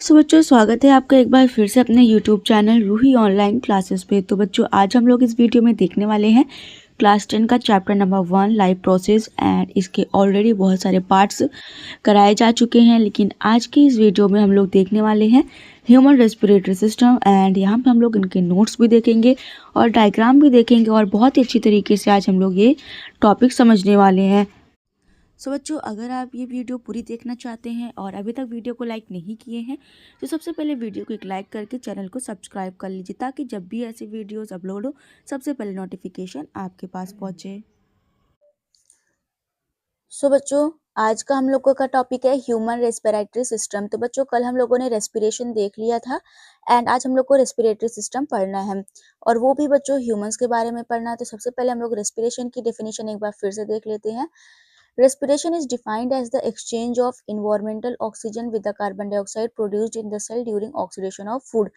सो बच्चों, स्वागत है आपका एक बार फिर से अपने YouTube channel Ruhi online classes पे। तो बच्चों, आज हम लोग इस वीडियो में देखने वाले हैं क्लास 10 का chapter number 1 life process. And इसके ऑलरेडी बहुत सारे पार्ट्स कराए जा चुके हैं, लेकिन आज की इस वीडियो में हम लोग देखने वाले हैं ह्यूमन रेस्पिरेटरी सिस्टम। एंड यहाँ पे हम लोग इनके नोट्स भी देखेंगे और डायग्राम भी देखेंगे और बहुत ही अच्छी तरीके से आज हम लोग ये टॉपिक समझने वाले हैं। सो बच्चों, अगर आप ये वीडियो पूरी देखना चाहते हैं और अभी तक वीडियो को लाइक नहीं किए हैं तो सबसे पहले वीडियो को एक लाइक करके चैनल को सब्सक्राइब कर लीजिए, ताकि जब भी ऐसे वीडियोस अपलोड हो सबसे पहले नोटिफिकेशन आपके पास पहुंचे। सो बच्चों, आज का हम लोगों का टॉपिक है ह्यूमन रेस्पिरेटरी सिस्टम। तो बच्चों, कल हम लोगों ने रेस्पिरेशन देख लिया था एंड आज हम लोग को रेस्पिरेटरी सिस्टम पढ़ना है, और वो भी बच्चों ह्यूमंस के बारे में पढ़ना है। तो सबसे पहले हम लोग रेस्पिरेशन की डेफिनेशन एक बार फिर से देख लेते हैं। Respiration is defined as the exchange of environmental oxygen with the carbon dioxide produced in the cell during oxidation of food।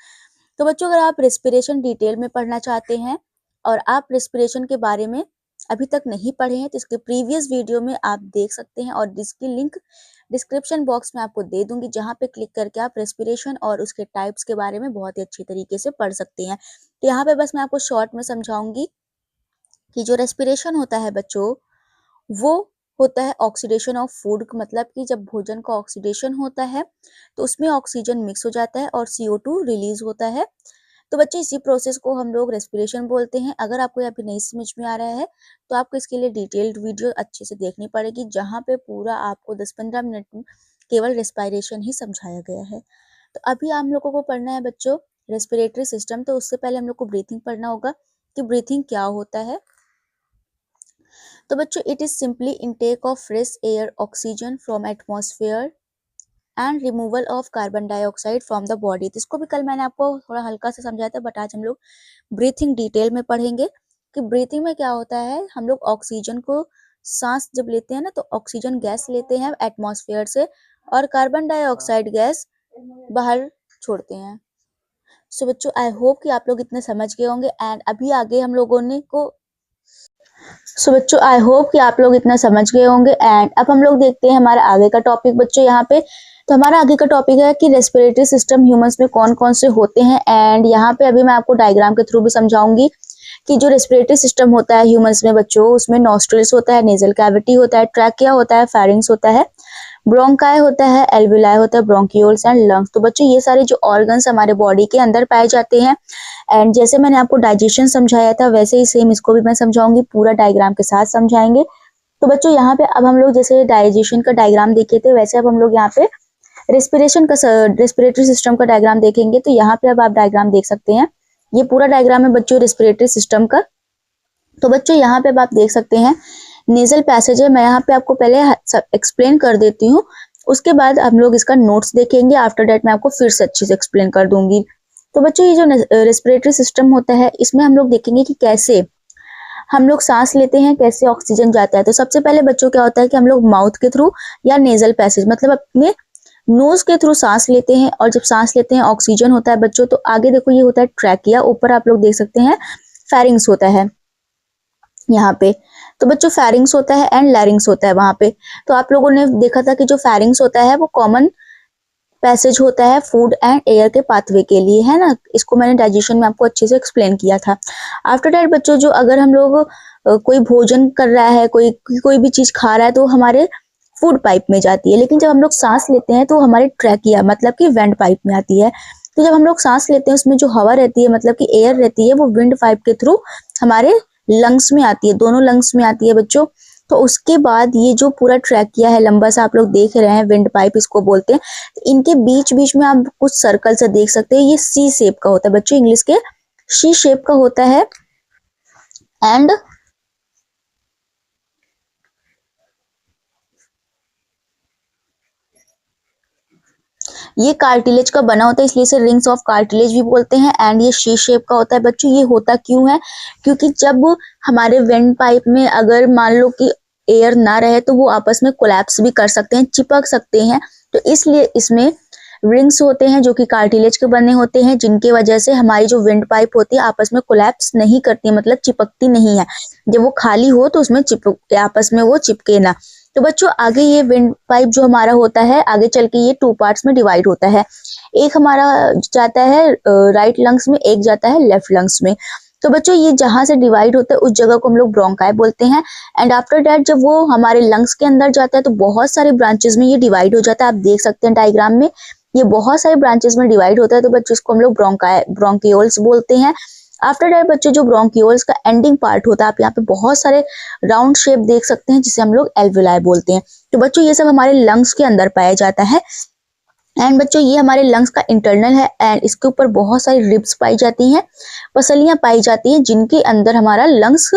तो बच्चों, अगर आप रेस्पिरेशन डिटेल में पढ़ना चाहते हैं और आप रेस्पिरेशन के बारे में अभी तक नहीं पढ़े हैं तो इसके प्रीवियस वीडियो में आप देख सकते हैं, और जिसकी लिंक डिस्क्रिप्शन बॉक्स में आपको दे दूंगी, जहां पे क्लिक करके आप रेस्पिरेशन और उसके टाइप्स के बारे में बहुत ही अच्छी तरीके से पढ़ सकते हैं। तो यहाँ पे बस मैं आपको शॉर्ट में समझाऊंगी कि जो रेस्पिरेशन होता है बच्चों, वो होता है ऑक्सीडेशन ऑफ फूड। मतलब कि जब भोजन का ऑक्सीडेशन होता है तो उसमें ऑक्सीजन मिक्स हो जाता है और CO2 रिलीज होता है। तो बच्चे, इसी प्रोसेस को हम लोग रेस्पिरेशन बोलते हैं। अगर आपको अभी नहीं समझ में आ रहा है तो आपको इसके लिए डिटेल्ड वीडियो अच्छे से देखनी पड़ेगी, जहाँ पे पूरा आपको 10-15 मिनट में केवल रेस्पिरेशन ही समझाया गया है। तो अभी हम लोगों को पढ़ना है बच्चों रेस्पिरेटरी सिस्टम। तो उससे पहले हम लोग को ब्रीथिंग पढ़ना होगा कि ब्रीथिंग क्या होता है। तो बच्चों, it is simply intake of fresh air oxygen from atmosphere and removal of carbon dioxide from the body. तो इसको भी कल मैंने आपको थोड़ा हल्का से समझाया था, बट आज हम लोग ब्रीथिंग डिटेल में पढ़ेंगे कि ब्रीथिंग में क्या होता है। हम लोग ऑक्सीजन को सांस जब लेते हैं ना, तो ऑक्सीजन गैस लेते हैं एटमॉस्फेयर से और कार्बन डाइऑक्साइड गैस बाहर छोड़ते हैं। सो बच्चों, आई होप कि आप लोग इतने समझ गए होंगे। एंड अभी आगे हम लोगों ने को सो बच्चों, आई होप कि आप लोग इतना समझ गए होंगे। एंड अब हम लोग देखते हैं हमारा आगे का टॉपिक बच्चों यहाँ पे। तो हमारा आगे का टॉपिक है कि रेस्पिरेटरी सिस्टम ह्यूमंस में कौन कौन से होते हैं। एंड यहाँ पे अभी मैं आपको डायग्राम के थ्रू भी समझाऊंगी कि जो रेस्पिरेटरी सिस्टम होता है ह्यूमंस में बच्चों, उसमें नॉस्ट्रिल्स होता है, नेजल कैविटी होता है, ट्रैकिया होता है, फेरिंग्स होता है, ब्रोंकाई होता है, एल्विलाई होता है, ब्रोंकियोल्स एंड लंग्स। तो बच्चों, ये सारे जो ऑर्गन्स हमारे बॉडी के अंदर पाए जाते हैं। एंड जैसे मैंने आपको डाइजेशन समझाया था, वैसे ही सेम इसको भी मैं समझाऊंगी, पूरा डायग्राम के साथ समझाएंगे। तो बच्चों, यहाँ पे अब हम लोग जैसे डाइजेशन का डायग्राम देखे थे, वैसे अब हम लोग यहाँ पे रेस्पिरेटरी सिस्टम का डायग्राम देखेंगे। तो यहाँ पे अब आप डायग्राम देख सकते हैं, ये पूरा डायग्राम है बच्चों रेस्पिरेटरी सिस्टम का। तो बच्चों, यहाँ पे अब आप देख सकते हैं नेजल पैसेज है। मैं यहाँ पे आपको पहले एक्सप्लेन कर देती हूँ, उसके बाद हम लोग इसका नोट्स देखेंगे। आफ्टर डेट मैं आपको फिर से अच्छे से एक्सप्लेन कर दूंगी। तो बच्चों, ये जो रेस्पिरेटरी सिस्टम होता है, इसमें हम लोग देखेंगे कि कैसे हम लोग सांस लेते हैं, कैसे ऑक्सीजन जाता है। तो सबसे पहले बच्चों क्या होता है कि हम लोग माउथ के थ्रू या नेजल पैसेज, मतलब अपने नोज के थ्रू सांस लेते हैं। और जब सांस लेते हैं ऑक्सीजन होता है बच्चों, तो आगे देखो ये होता है ट्रैकिया, ऊपर आप लोग देख सकते हैं फेरिंग्स होता है यहाँ पे। तो बच्चों, फेरिंग्स होता है एंड लैरिंग्स होता है वहां पे। तो आप लोगों ने देखा था कि जो फेरिंग्स होता है वो कॉमन पैसेज होता है फूड एंड एयर के पाथवे के लिए, है ना। इसको मैंने डाइजेशन में आपको अच्छे से एक्सप्लेन किया था। आफ्टर दैट बच्चों, जो अगर हम लोग कोई भोजन कर रहा है, कोई भी चीज खा रहा है, तो हमारे फूड पाइप में जाती है। लेकिन जब हम लोग सांस लेते हैं तो हमारे ट्रैकिया मतलब कि वेंट पाइप में आती है। तो जब हम लोग सांस लेते हैं, उसमें जो हवा रहती है मतलब कि एयर रहती है, वो विंड पाइप के थ्रू हमारे लंग्स में आती है, दोनों लंग्स में आती है बच्चों। तो उसके बाद ये जो पूरा ट्रैकिया है लंबा सा, आप लोग देख रहे हैं, विंड पाइप इसको बोलते हैं। तो इनके बीच बीच में आप कुछ सर्कल से देख सकते हैं, ये सी शेप का होता है बच्चों, इंग्लिश के सी शेप का होता है। एंड ये कार्टिलेज का बना होता है, इसलिए इसे रिंग्स ऑफ कार्टिलेज भी बोलते हैं। एंड ये शी शेप का होता है बच्चों। ये होता क्यों है? क्योंकि जब हमारे वेंट पाइप में अगर मान लो कि एयर ना रहे तो वो आपस में कोलैप्स भी कर सकते हैं, चिपक सकते हैं। तो इसलिए इसमें रिंग्स होते हैं जो कि कार्टिलेज के बने होते हैं, जिनकी वजह से हमारी जो विंड पाइप होती है आपस में कोलैप्स नहीं करती, मतलब चिपकती नहीं है। जब वो खाली हो तो उसमें आपस में वो चिपके ना। तो बच्चों आगे ये विंड पाइप जो हमारा होता है आगे चल के ये 2 पार्ट्स में डिवाइड होता है। एक हमारा जाता है राइट लंग्स में, एक जाता है लेफ्ट लंग्स में। तो बच्चों ये जहां से डिवाइड होता है उस जगह को हम लोग ब्रोंकाई बोलते हैं। एंड आफ्टर दैट जब वो हमारे लंग्स के अंदर जाता है तो बहुत सारे ब्रांचेस में ये डिवाइड हो जाता है। आप देख सकते हैं डायग्राम में ये बहुत सारे ब्रांचेस में डिवाइड होता है। तो बच्चों इसको हम लोग ब्रोंकियोल्स बोलते हैं। आफ्टर दैट बच्चों जो ब्रोंकियोल्स का एंडिंग पार्ट होता है, आप यहाँ पे बहुत सारे राउंड शेप देख सकते हैं जिसे हम लोग एल्वियोलाई बोलते हैं। तो बच्चों ये सब हमारे लंग्स के अंदर पाया जाता है। एंड बच्चों ये हमारे लंग्स का इंटरनल है एंड इसके ऊपर बहुत सारी रिब्स पाई जाती हैं, पसलियां पाई जाती हैं जिनके अंदर हमारा लंग्स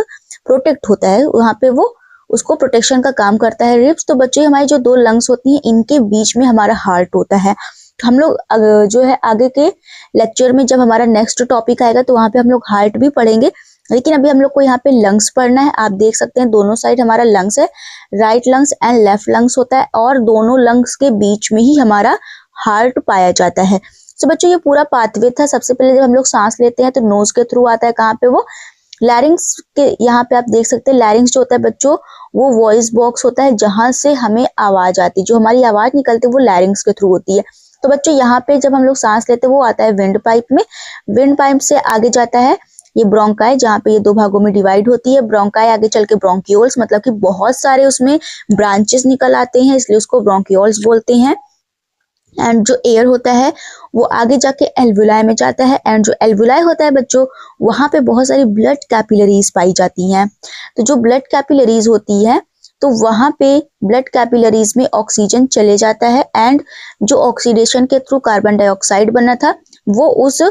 प्रोटेक्ट होता है। वहां पे वो उसको प्रोटेक्शन का काम करता है रिब्स। तो बच्चों हमारी जो 2 लंग्स होती हैं इनके बीच में हमारा हार्ट होता है। हम लोग जो है आगे के लेक्चर में जब हमारा नेक्स्ट टॉपिक आएगा तो वहां पे हम लोग हार्ट भी पढ़ेंगे, लेकिन अभी हम लोग को यहाँ पे लंग्स पढ़ना है। आप देख सकते हैं दोनों साइड हमारा लंग्स है, right lungs and left lungs होता है और दोनों लंग्स के बीच में ही हमारा हार्ट पाया जाता है। तो बच्चों ये पूरा पाथवे था। सबसे पहले जब हम लोग सांस लेते हैं तो नोज के थ्रू आता है, कहाँ पे वो लैरिंग्स के, यहाँ पे आप देख सकते हैं लैरिंग्स जो होता है बच्चों वो वॉइस बॉक्स होता है जहां से हमें आवाज आती है, जो हमारी आवाज निकलती है वो लैरिंग्स के थ्रू होती है। तो बच्चों यहाँ पे जब हम लोग सांस लेते हैं वो आता है विंड पाइप में। विंड पाइप से आगे जाता है ये ब्रोंकाई, जहाँ पे ये 2 भागों में डिवाइड होती है। ब्रोंकाई आगे चल के ब्रोंकियोल्स, मतलब कि बहुत सारे उसमें ब्रांचेस निकल आते हैं इसलिए उसको ब्रोंकियोल्स बोलते हैं। एंड जो एयर होता है वो आगे जाके एल्वियोलाई में जाता है। एंड जो एल्वियोलाई होता है बच्चों वहां पे बहुत सारी ब्लड कैपिलरीज पाई जाती हैं। तो जो ब्लड कैपिलरीज होती है तो वहां पे ब्लड कैपिलरीज में ऑक्सीजन चले जाता है एंड जो ऑक्सीडेशन के थ्रू कार्बन डाइऑक्साइड बना था वो उस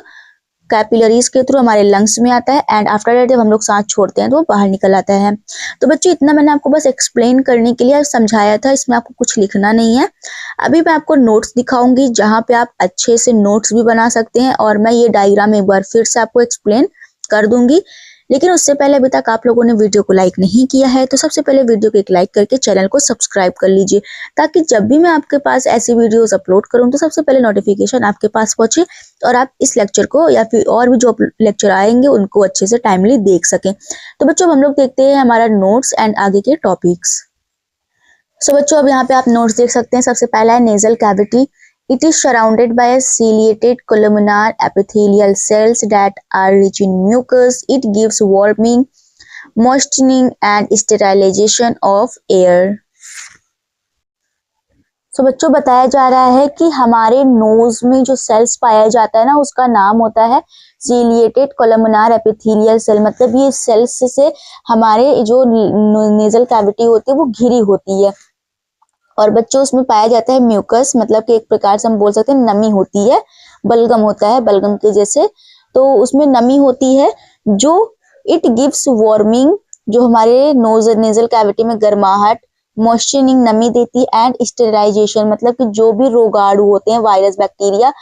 कैपिलरीज के थ्रू हमारे लंग्स में आता है। एंड आफ्टर दैट जब हम लोग सांस छोड़ते हैं तो वो बाहर निकल आता है। तो बच्चों इतना मैंने आपको बस एक्सप्लेन करने के लिए समझाया था, इसमें आपको कुछ लिखना नहीं है। अभी मैं आपको नोट्स दिखाऊंगी जहां पे आप अच्छे से नोट्स भी बना सकते हैं और मैं ये डायग्राम एक बार फिर से आपको एक्सप्लेन कर दूंगी। लेकिन उससे पहले अभी तक आप लोगों ने वीडियो को लाइक नहीं किया है तो सबसे पहले वीडियो को एक लाइक करके चैनल को सब्सक्राइब कर लीजिए, ताकि जब भी मैं आपके पास ऐसी वीडियोस अपलोड करूं तो सबसे पहले नोटिफिकेशन आपके पास पहुंचे और आप इस लेक्चर को या फिर और भी जो लेक्चर आएंगे उनको अच्छे से टाइमली देख सकें। तो बच्चों हम लोग देखते हैं हमारा नोट्स एंड आगे के टॉपिक्स। सो बच्चों अब यहाँ पे आप नोट्स देख सकते हैं। सबसे पहला है nasal cavity. It is surrounded by a ciliated columnar epithelial cells that are rich in mucus. It gives warming, moistening and sterilization of air. तो बच्चों बताया जा रहा है कि हमारे नोज में जो सेल्स पाया जाता है ना उसका नाम होता है सीलिएटेड कोलमनार एपिथेलियल सेल। मतलब ये सेल्स से हमारे जो नेजल कैविटी होती है वो घिरी होती है और बच्चों उसमें पाया जाता है म्यूकस, मतलब कि एक प्रकार से हम बोल सकते हैं नमी होती है, बलगम होता है बलगम के जैसे। तो उसमें नमी होती है जो इट गिव्स वार्मिंग, जो हमारे नोज नेजल कैविटी में गर्माहट, मॉइस्चरिंग नमी देती है एंड स्टेरिलाइजेशन, मतलब कि जो भी रोगाणु होते हैं वायरस बैक्टीरिया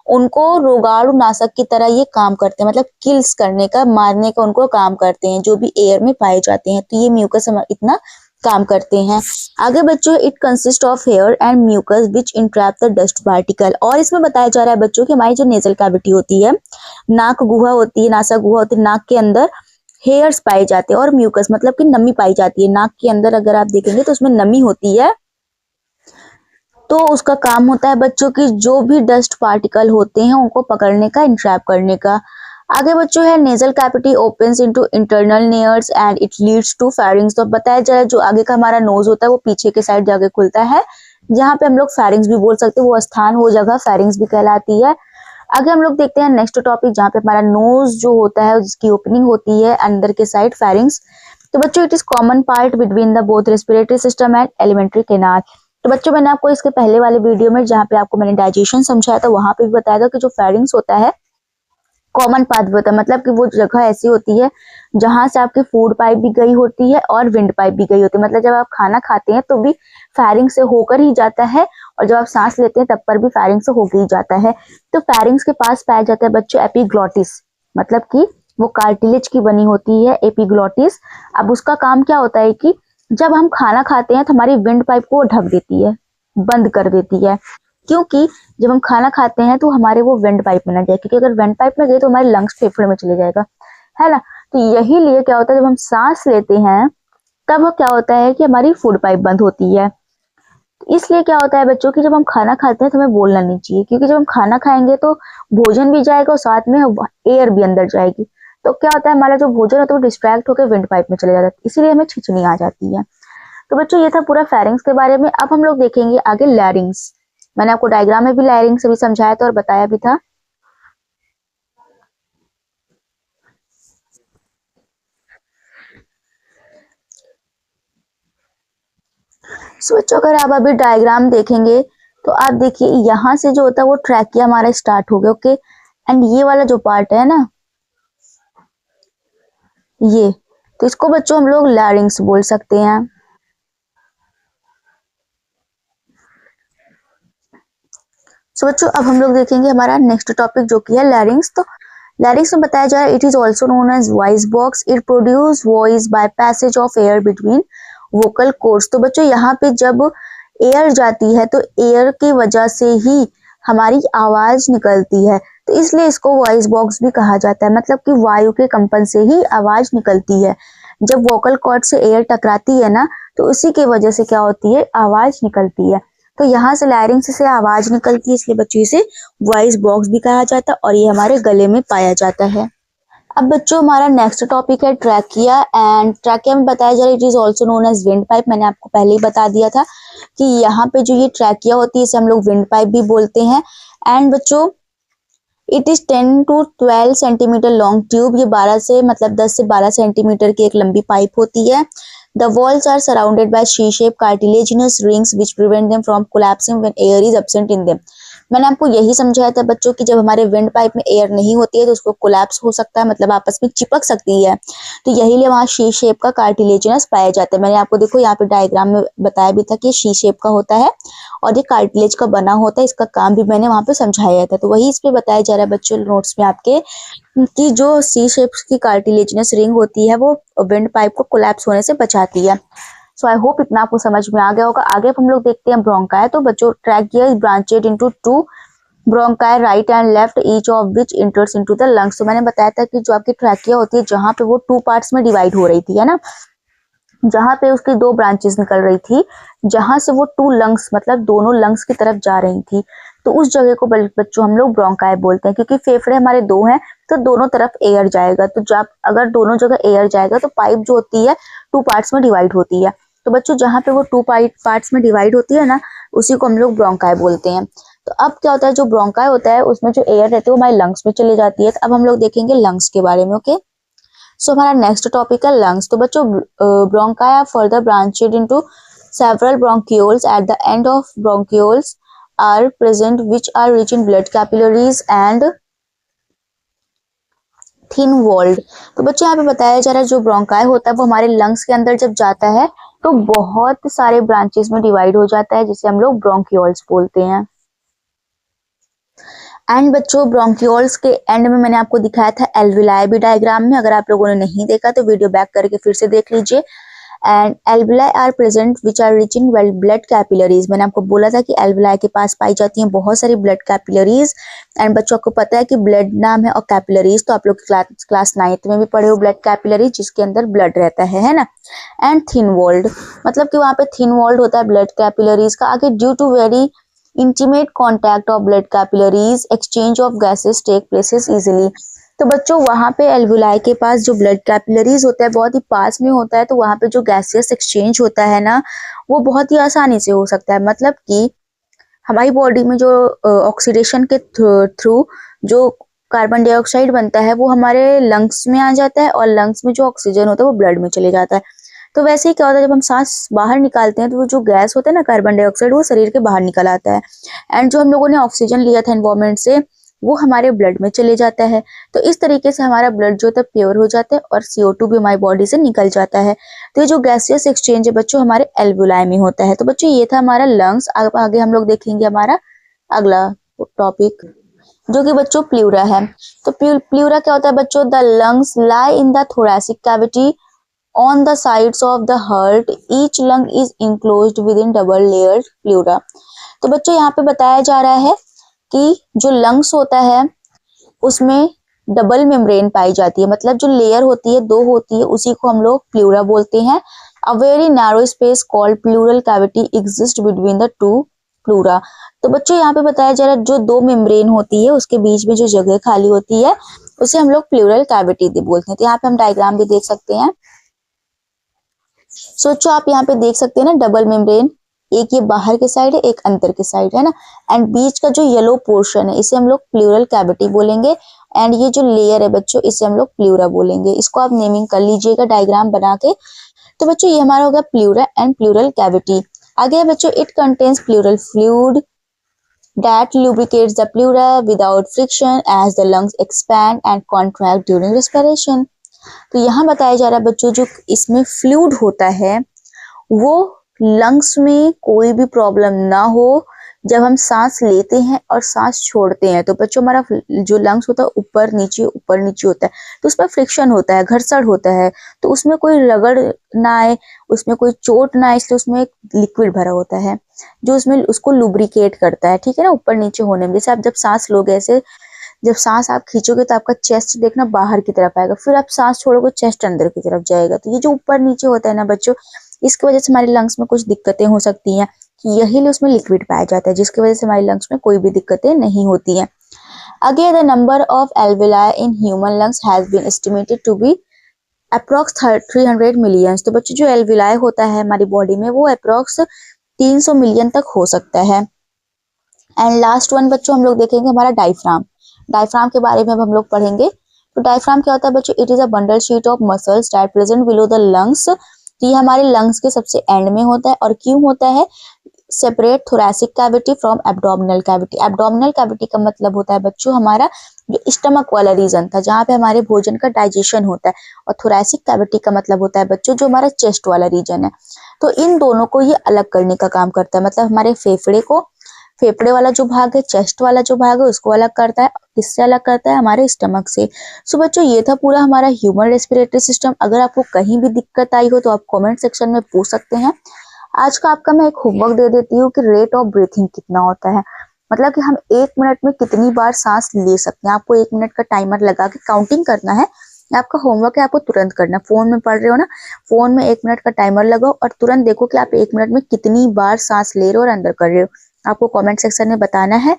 उनको रोगाणु नाशक की तरह ये काम करते हैं, मतलब किल्स करने का, मारने का उनको काम करते हैं जो भी एयर में पाए जाते हैं। तो ये म्यूकस इतना काम करते हैं। आगे बच्चों it consist of hair and mucus which entrap the dust particle. और इसमें बताया जा रहा है बच्चों कि हमारी जो नेजल कैविटी होती है, नाक गुहा होती है, नासा गुहा होती है, नाक के अंदर हेयर्स पाए जाते हैं और म्यूकस मतलब कि नमी पाई जाती है। नाक के अंदर अगर आप देखेंगे तो उसमें नमी होती है, तो उसका काम होता है बच्चों की जो भी डस्ट पार्टिकल होते हैं उनको पकड़ने का, इंट्रैप करने का। आगे बच्चों है nasal cavity opens into internal nares and it leads to pharynx. तो बताया जाए जो आगे का हमारा नोज होता है वो पीछे के साइड जाके खुलता है, जहाँ पे हम लोग फेरिंग्स भी बोल सकते हैं, वो स्थान वो जगह फेरिंग्स भी कहलाती है। आगे हम लोग देखते हैं नेक्स्ट टॉपिक जहाँ पे हमारा नोज जो होता है जिसकी ओपनिंग होती है अंदर के साइड फेरिंग्स। तो बच्चों it is common part between the both respiratory system and alimentary canal. तो बच्चों मैंने आपको इसके पहले वाले वीडियो में जहाँ पे आपको मैंने डाइजेशन समझाया था वहां पे भी बताया था कि जो फेरिंग्स होता है कॉमन पाथ होता है, मतलब कि वो जगह ऐसी होती है जहां से आपकी फूड पाइप भी गई होती है और विंड पाइप भी गई होती है। मतलब जब आप खाना खाते हैं तो भी फेरिंग्स से होकर ही जाता है और जब आप सांस लेते हैं तब पर भी फेरिंग्स से होकर ही जाता है। तो फेरिंग्स के पास पाया जाता है बच्चों एपिग्लॉटिस, मतलब कि वो कार्टिलेज की बनी होती है एपिग्लॉटिस। अब उसका काम क्या होता है कि जब हम खाना खाते हैं तो हमारी विंड पाइप को ढक देती है, बंद कर देती है, क्योंकि जब हम खाना खाते हैं तो हमारे वो वेंट पाइप में ना जाए, क्योंकि अगर वेंट पाइप में गए तो हमारे लंग्स फेफड़े में चले जाएगा, है ना। तो यही लिए क्या होता है जब हम सांस लेते हैं तब क्या होता है कि हमारी फूड पाइप बंद होती है। इसलिए क्या होता है बच्चों की जब हम खाना खाते हैं तो हमें बोलना नहीं चाहिए, क्योंकि जब हम खाना खाएंगे तो भोजन भी जाएगा और साथ में एयर भी अंदर जाएगी। तो क्या होता है, हमारा जो भोजन होता है वो डिस्ट्रैक्ट होकर विंड पाइप में चले जाता है, इसीलिए हमें छिचनी आ जाती है। तो बच्चों ये था पूरा फेरिंग्स के बारे में। अब हम लोग देखेंगे आगे लैरिंग्स। मैंने आपको डायग्राम में भी लैरिंग्स भी समझाया था और बताया भी था। सो बच्चों अगर आप अभी डायग्राम देखेंगे तो आप देखिए यहाँ से जो होता है वो ट्रैकिया हमारा स्टार्ट हो गया, ओके। एंड ये वाला जो पार्ट है ना, ये, तो इसको बच्चों हम लोग लैरिंग्स बोल सकते हैं। सो बच्चों अब हम लोग देखेंगे हमारा नेक्स्ट टॉपिक जो कि है लैरिंग्स। तो लैरिंग्स में बताया जा रहा है it is also known as voice box, it produce voice by passage of air between vocal cords. तो बच्चों यहाँ पे जब एयर जाती है तो एयर की वजह से ही हमारी आवाज निकलती है, तो इसलिए इसको वॉइस बॉक्स भी कहा जाता है। मतलब कि वायु के कंपन से ही आवाज निकलती है। जब वोकल कॉर्ड से एयर टकराती है ना, तो उसी की वजह से क्या होती है, आवाज निकलती है। तो यहाँ से लैरिंग्स से आवाज निकलती है, इसलिए बच्चों इसे वॉइस बॉक्स भी कहा जाता है और ये हमारे गले में पाया जाता है। अब बच्चों हमारा नेक्स्ट टॉपिक है ट्रैकिया। एंड ट्रैकिया में बताया जा रहा है it is also known as windpipe. मैंने आपको पहले ही बता दिया था कि यहाँ पे जो ये ट्रैकिया होती है इसे हम लोग विंड पाइप भी बोलते हैं। एंड बच्चों it is 10 to 12 centimetre long tube. ये 12 से मतलब 10 से 12 सेंटीमीटर की एक लंबी पाइप होती है। The walls are surrounded by C-shaped cartilaginous rings which prevent them from collapsing when air is absent in them. मैंने आपको यही समझाया था बच्चों कि जब हमारे विंड पाइप में एयर नहीं होती है तो उसको कोलैप्स हो सकता है, मतलब आपस में चिपक सकती है। तो यही लिए वहाँ सी शेप का कार्टिलेजिनस पाया जाता है। मैंने आपको देखो यहाँ पे डायग्राम में बताया भी था कि सी शेप का होता है और ये कार्टिलेज का बना होता है। इसका काम भी मैंने वहाँ पे समझाया था, तो वही इस पे बताया जा रहा है बच्चों नोट्स में आपके कि जो सी शेप की कार्टिलेजिनस रिंग होती है वो विंड पाइप को कोलैप्स होने से बचाती है। सो आई होप इतना आपको समझ में आ गया होगा। आगे हम लोग देखते हैं ब्रोंकाई। तो बच्चों trachea is branched into 2 bronchi, right and left, each of which इंटर्स into the lungs. तो मैंने बताया था कि जो आपकी ट्रैकिया होती है जहाँ पे वो 2 पार्ट्स में डिवाइड हो रही थी, है ना, जहाँ पे उसकी 2 ब्रांचेस निकल रही थी, जहां से वो 2 लंग्स मतलब दोनों लंग्स की तरफ जा रही थी, तो उस जगह को बच्चों हम लोग ब्रोंकाई बोलते हैं। क्योंकि फेफड़े हमारे 2 हैं तो दोनों तरफ एयर जाएगा, तो जब अगर दोनों जगह एयर जाएगा तो पाइप जो होती है 2 पार्ट्स में डिवाइड होती है। तो बच्चों जहाँ पे वो 2 पार्ट्स में डिवाइड होती है ना, उसी को हम लोग ब्रोंकाई बोलते हैं। तो अब क्या होता है, जो ब्रोंकाई होता है उसमें जो एयर रहती है वो हमारे लंग्स में चली जाती है। तो अब हम लोग देखेंगे लंग्स के बारे में, ओके। सो हमारा नेक्स्ट टॉपिक है लंग्स। तो बच्चों bronchi are further branched into several bronchioles. At the end of bronchioles are present which are rich in blood capillaries and thin walled. तो बच्चों यहाँ पे बताया जा रहा है जो ब्रोंकाई होता है वो हमारे लंग्स के अंदर जब जाता है तो बहुत सारे ब्रांचेस में डिवाइड हो जाता है, जिसे हम लोग ब्रोंकियोल्स बोलते हैं। एंड बच्चों ब्रोंकियोल्स के एंड में मैंने आपको दिखाया था एल्विलाई भी डायग्राम में। अगर आप लोगों ने नहीं देखा तो वीडियो बैक करके फिर से देख लीजिए। And alveoli are present which are rich in blood capillaries. मैंने आपको बोला था कि एल्विलाई के पास पाई जाती हैं बहुत सारी ब्लड कैपिलरीज। एंड बच्चों आपको पता है कि ब्लड नाम है और कैपिलरीज तो आप लोग क्लास 9th में भी पढ़े हो ब्लड कैपिलरीज, जिसके अंदर ब्लड रहता है ना। एंड थिन वॉल्ड, मतलब कि वहाँ पे थिन वॉल्ड होता है ब्लड कैपिलरीज का। आगे due to very intimate contact of blood capillaries exchange of gases take places easily. तो बच्चों वहाँ पे एल्वुलाई के पास जो ब्लड कैपिलरीज होता है बहुत ही पास में होता है, तो वहाँ पे जो गैसियस एक्सचेंज होता है ना वो बहुत ही आसानी से हो सकता है। मतलब कि हमारी बॉडी में जो ऑक्सीडेशन के थ्रू जो कार्बन डाइऑक्साइड बनता है वो हमारे लंग्स में आ जाता है और लंग्स में जो ऑक्सीजन होता है वो ब्लड में चले जाता है। तो वैसे ही क्या होता है जब हम सांस बाहर निकालते हैं तो वो जो गैस होता है ना कार्बन डाइऑक्साइड वो शरीर के बाहर निकल आता है। एंड जो हम लोगों ने ऑक्सीजन लिया था एनवायरमेंट से वो हमारे ब्लड में चले जाता है। तो इस तरीके से हमारा ब्लड जो होता है प्योर हो जाता है और CO2 भी हमारी बॉडी से निकल जाता है। तो ये जो गैसियस एक्सचेंज है बच्चों हमारे एल्वुलाई में होता है। तो बच्चों ये था हमारा लंग्स। आगे हम लोग देखेंगे हमारा अगला टॉपिक जो कि बच्चों प्लूरा है। तो प्लूरा क्या होता है बच्चों, the lungs lie in the thoracic cavity on the sides of the heart, each lung is enclosed within double layered pleura। तो बच्चों यहाँ पे बताया जा रहा है कि जो लंग्स होता है उसमें डबल मेम्ब्रेन पाई जाती है, मतलब जो लेयर होती है 2 होती है उसी को हम लोग प्लूरा बोलते हैं। A very narrow space called pleural cavity exists between the two pleura। तो बच्चों यहाँ पे बताया जा रहा है जो दो मेम्ब्रेन होती है उसके बीच में जो जगह खाली होती है उसे हम लोग प्लूरल कैविटी बोलते हैं। तो यहाँ पे हम डायग्राम भी देख सकते हैं। सोचो आप यहाँ पे देख सकते हैं ना डबल मेम्ब्रेन, एक ये बाहर के साइड है एक अंदर के साइड है ना, एंड बीच का जो येलो पोर्शन है इसे हम लोग प्लूरल कैविटी बोलेंगे, एंड ये जो लेयर है बच्चों इसे हम लोग प्लूरा बोलेंगे। इसको आप नेमिंग कर लीजिएगा डायग्राम बना के। तो बच्चों ये हमारा हो गया प्लूरा एंड प्लूरल कैविटी। आगे है बच्चों it contains pleural fluid that lubricates the pleura without friction as the lungs expand and contract during respiration। तो यहाँ बताया जा रहा है बच्चों जो इसमें फ्लूइड होता है वो लंग्स में कोई भी प्रॉब्लम ना हो जब हम सांस लेते हैं और सांस छोड़ते हैं। तो बच्चों हमारा जो लंग्स होता है ऊपर नीचे होता है, तो उसमें फ्रिक्शन होता है, घर्षण होता है, तो उसमें कोई रगड़ ना आए, उसमें कोई चोट ना आए, इसलिए उसमें एक लिक्विड भरा होता है जो उसमें उसको लुब्रिकेट करता है, ठीक है ना, ऊपर नीचे होने में। जैसे आप जब सांस लोगे ऐसे जब सांस आप खींचोगे तो आपका चेस्ट देखना बाहर की तरफ आएगा, फिर आप सांस छोड़ोगे चेस्ट अंदर की तरफ जाएगा। तो ये जो ऊपर नीचे होता है ना बच्चों, इसकी वजह से हमारे लंग्स में कुछ दिक्कतें हो सकती हैं, यही उसमें लिक्विड पाया जाता है जिसकी वजह से हमारे लंग्स में कोई भी दिक्कतें नहीं होती हैं। Again the number of alveoli in human lungs has been estimated to be approx 300 million. तो बच्चों जो एल्विलाई होता है हमारी बॉडी में वो अप्रॉक्स 300 मिलियन तक हो सकता है। एंड लास्ट वन बच्चों हम लोग देखेंगे हमारा डायफ्राम। डायफ्राम के बारे में अब हम लोग पढ़ेंगे। तो डायफ्राम क्या होता है बच्चों? It is a bundle sheath of muscles that present below the lungs. तो ये हमारे लंग्स के सबसे एंड में होता है। और क्यों होता है? Separate thoracic cavity from abdominal cavity. Abdominal cavity का मतलब होता है बच्चों हमारा जो स्टमक वाला रीजन था जहाँ पे हमारे भोजन का डाइजेशन होता है, और थोरैसिक कैविटी का मतलब होता है बच्चों जो हमारा चेस्ट वाला रीजन है। तो इन दोनों को ये अलग करने का काम करता है, मतलब हमारे फेफड़े वाला जो भाग है, चेस्ट वाला जो भाग है उसको अलग करता है। किससे अलग करता है? हमारे स्टमक से। सो बच्चों ये था पूरा हमारा ह्यूमन रेस्पिरेटरी सिस्टम। अगर आपको कहीं भी दिक्कत आई हो तो आप कमेंट सेक्शन में पूछ सकते हैं। आज का आपका मैं एक होमवर्क दे देती हूँ कि रेट ऑफ ब्रीथिंग कितना होता है, मतलब कि हम 1 मिनट में कितनी बार सांस ले सकते हैं। आपको 1 मिनट का टाइमर लगा के काउंटिंग करना है। आपका होमवर्क है, आपको तुरंत करना है। फोन में पढ़ रहे हो ना, फोन में 1 मिनट का टाइमर लगाओ और तुरंत देखो कि आप 1 मिनट में कितनी बार सांस ले रहे हो और अंदर कर रहे हो। आपको कमेंट सेक्शन में बताना है।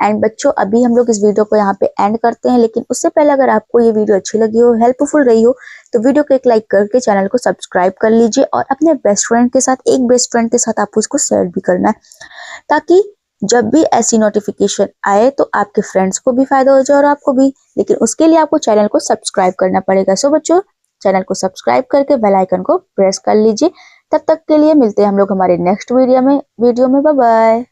एंड बच्चों अभी हम लोग इस वीडियो को यहाँ पे एंड करते हैं, लेकिन उससे पहले अगर आपको ये वीडियो अच्छी लगी हो, हेल्पफुल रही हो, तो वीडियो को एक लाइक करके चैनल को सब्सक्राइब कर लीजिए और अपने बेस्ट फ्रेंड के साथ, एक बेस्ट फ्रेंड के साथ आपको इसको शेयर भी करना है, ताकि जब भी ऐसी नोटिफिकेशन आए तो आपके फ्रेंड्स को भी फायदा हो जाए और आपको भी। लेकिन उसके लिए आपको चैनल को सब्सक्राइब करना पड़ेगा। सो बच्चों चैनल को सब्सक्राइब करके बेल आइकन को प्रेस कर लीजिए। तब तक के लिए मिलते हैं हम लोग हमारे नेक्स्ट वीडियो में। Bye bye.